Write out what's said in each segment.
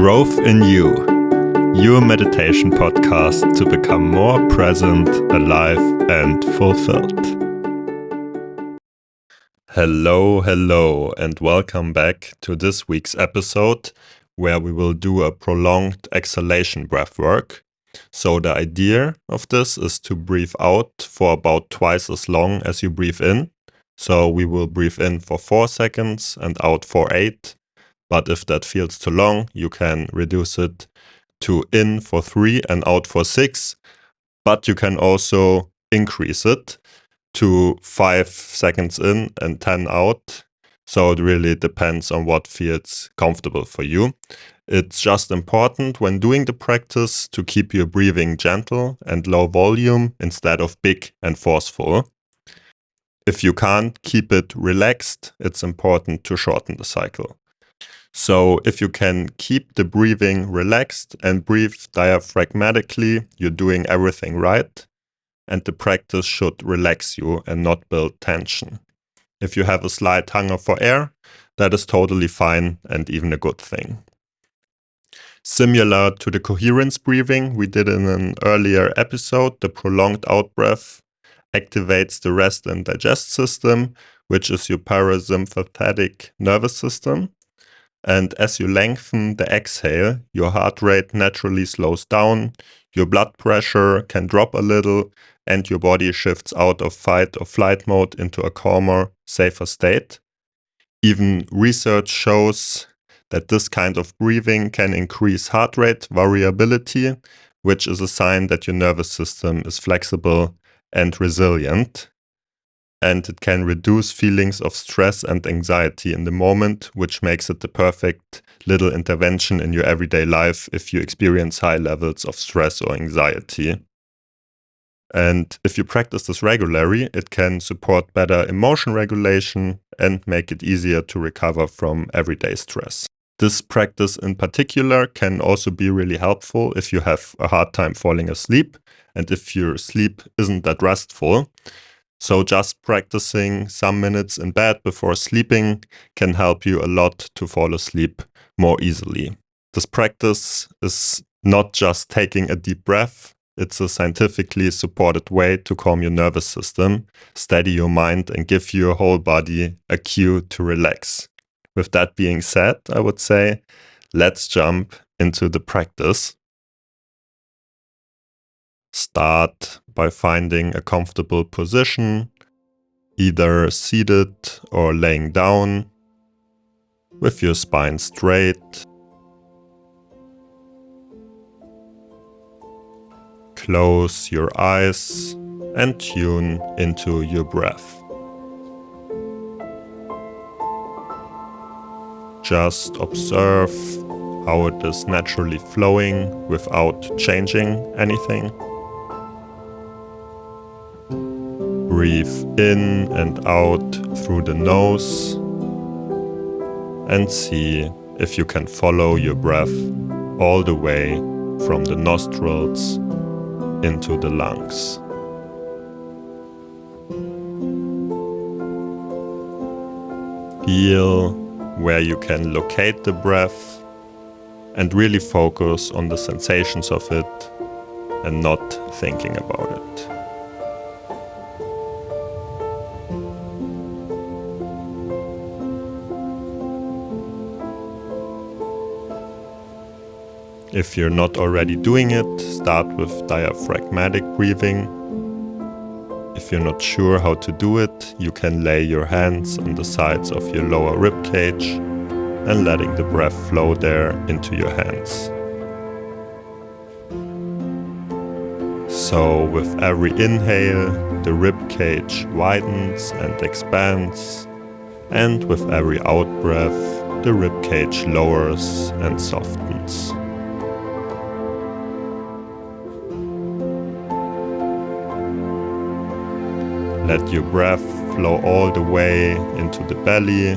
Growth in You, your meditation podcast to become more present, alive, and fulfilled. Hello, and welcome back to this week's episode where we will do a prolonged exhalation breathwork. So the idea of this is to breathe out for about twice as long as you breathe in. So we will breathe in for 4 seconds and out for 8. But if that feels too long, you can reduce it to in for 3 and out for 6. But you can also increase it to 5 seconds in and 10 out. So it really depends on what feels comfortable for you. It's just important when doing the practice to keep your breathing gentle and low volume instead of big and forceful. If you can't keep it relaxed, it's important to shorten the cycle. So if you can keep the breathing relaxed and breathe diaphragmatically, you're doing everything right. And the practice should relax you and not build tension. If you have a slight hunger for air, that is totally fine and even a good thing. Similar to the coherence breathing we did in an earlier episode, the prolonged out-breath activates the rest and digest system, which is your parasympathetic nervous system. And as you lengthen the exhale, your heart rate naturally slows down, your blood pressure can drop a little, and your body shifts out of fight or flight mode into a calmer, safer state. Even research shows that this kind of breathing can increase heart rate variability, which is a sign that your nervous system is flexible and resilient. And it can reduce feelings of stress and anxiety in the moment, which makes it the perfect little intervention in your everyday life if you experience high levels of stress or anxiety. And if you practice this regularly, it can support better emotion regulation and make it easier to recover from everyday stress. This practice in particular can also be really helpful if you have a hard time falling asleep and if your sleep isn't that restful. So just practicing some minutes in bed before sleeping can help you a lot to fall asleep more easily. This practice is not just taking a deep breath, it's a scientifically supported way to calm your nervous system, steady your mind, and give your whole body a cue to relax. With that being said, I would say, let's jump into the practice. Start by finding a comfortable position, either seated or laying down, with your spine straight. Close your eyes and tune into your breath. Just observe how it is naturally flowing without changing anything. Breathe in and out through the nose and see if you can follow your breath all the way from the nostrils into the lungs. Feel where you can locate the breath and really focus on the sensations of it and not thinking about it. If you're not already doing it, start with diaphragmatic breathing. If you're not sure how to do it, you can lay your hands on the sides of your lower rib cage and letting the breath flow there into your hands. So with every inhale, the rib cage widens and expands, and with every out breath, the rib cage lowers and softens. Let your breath flow all the way into the belly.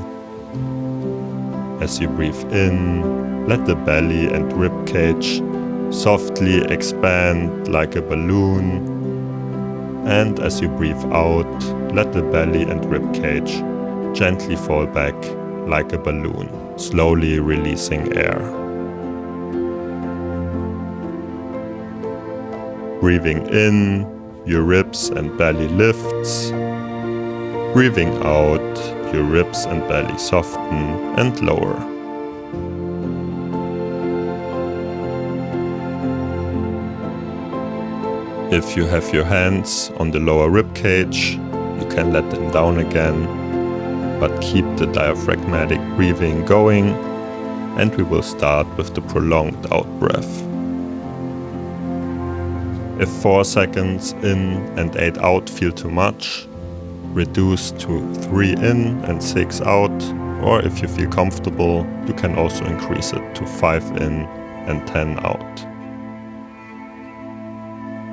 As you breathe in, let the belly and rib cage softly expand like a balloon. And as you breathe out, let the belly and ribcage gently fall back like a balloon, slowly releasing air. Breathing in, your ribs and belly lifts. Breathing out, your ribs and belly soften and lower. If you have your hands on the lower rib cage, you can let them down again, but keep the diaphragmatic breathing going, and we will start with the prolonged out breath. If 4 seconds in and 8 out feel too much, reduce to 3 in and 6 out, or if you feel comfortable, you can also increase it to 5 in and 10 out.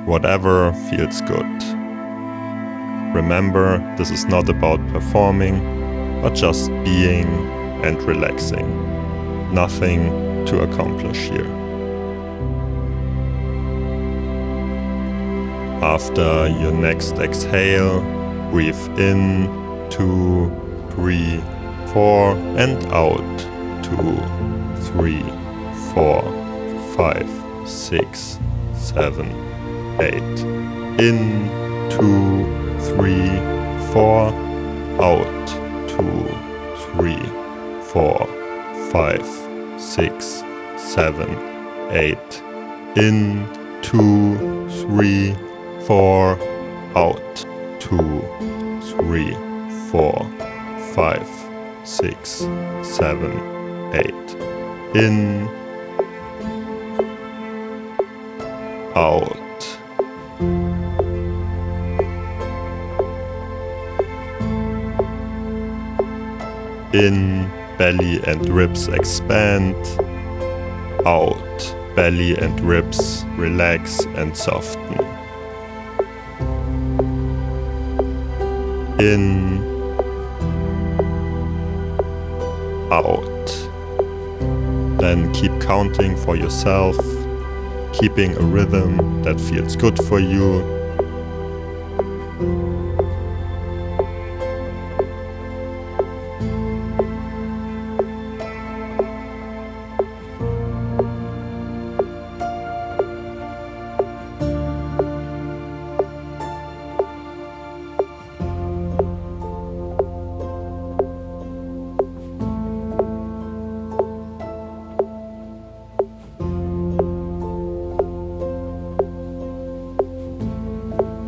Whatever feels good. Remember, this is not about performing, but just being and relaxing. Nothing to accomplish here. After your next exhale, breathe in 2, 3, 4 and out 2, 3, 4, 5, 6, 7, 8. In 2, 3, 4. Out 2, 3, 4, 5, 6, 7, 8. In 2, 3, 4. Out 2, 3, 4, 5, 6, 7, 8. In, out. In, belly and ribs expand. Out, belly and ribs relax and soften. In, out. Then keep counting for yourself, keeping a rhythm that feels good for you.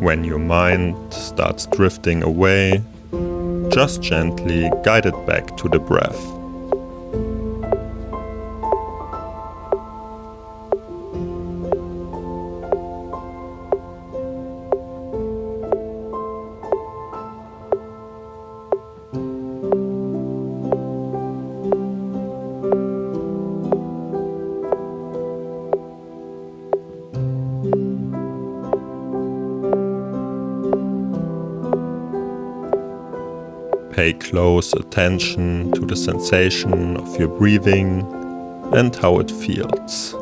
When your mind starts drifting away, just gently guide it back to the breath. Pay close attention to the sensation of your breathing and how it feels.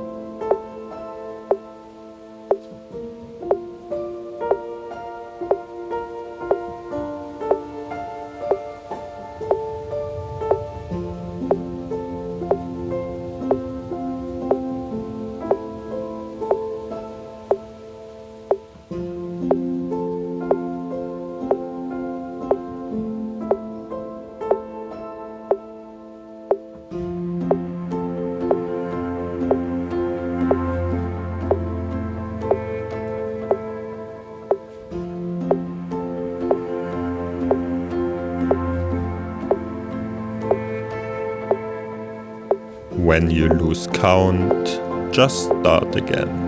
When you lose count, just start again.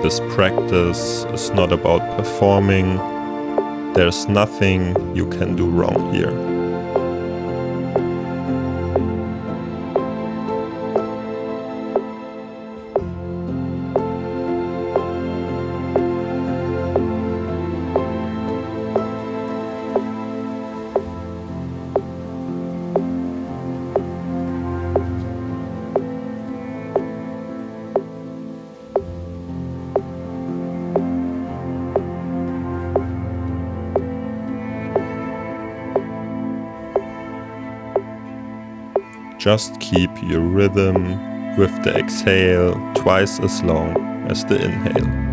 This practice is not about performing. There's nothing you can do wrong here. Just keep your rhythm with the exhale twice as long as the inhale.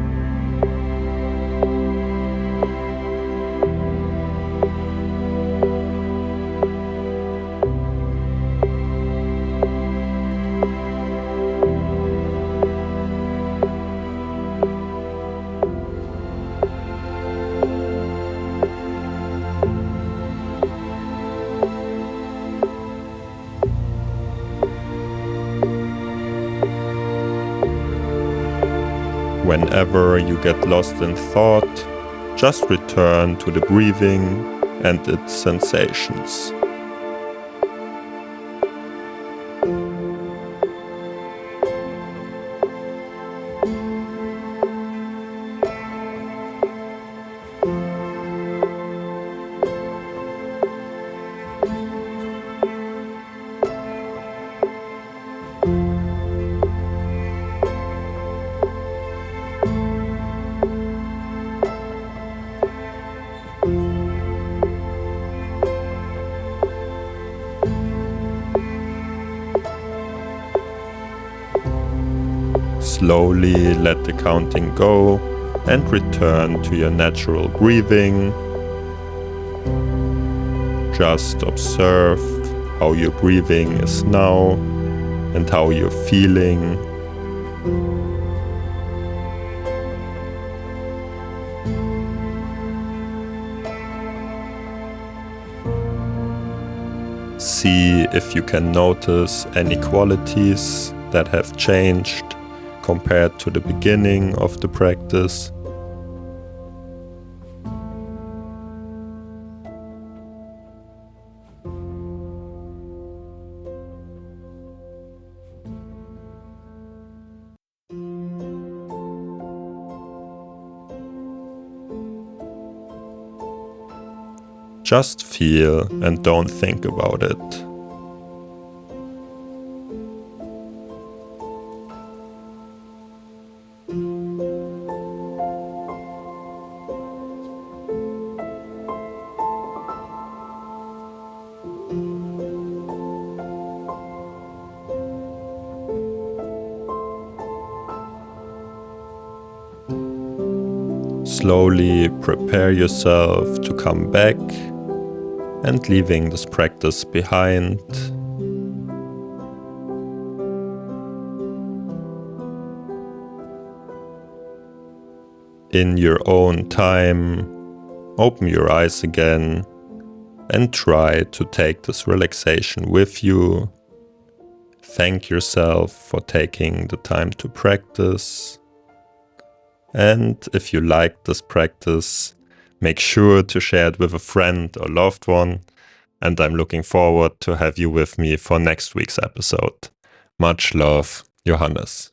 Whenever you get lost in thought, just return to the breathing and its sensations. Slowly let the counting go and return to your natural breathing. Just observe how your breathing is now and how you're feeling. See if you can notice any qualities that have changed compared to the beginning of the practice. Just feel and don't think about it. Slowly prepare yourself to come back and leaving this practice behind. In your own time, open your eyes again and try to take this relaxation with you. Thank yourself for taking the time to practice. And if you liked this practice, make sure to share it with a friend or loved one. And I'm looking forward to have you with me for next week's episode. Much love, Johannes.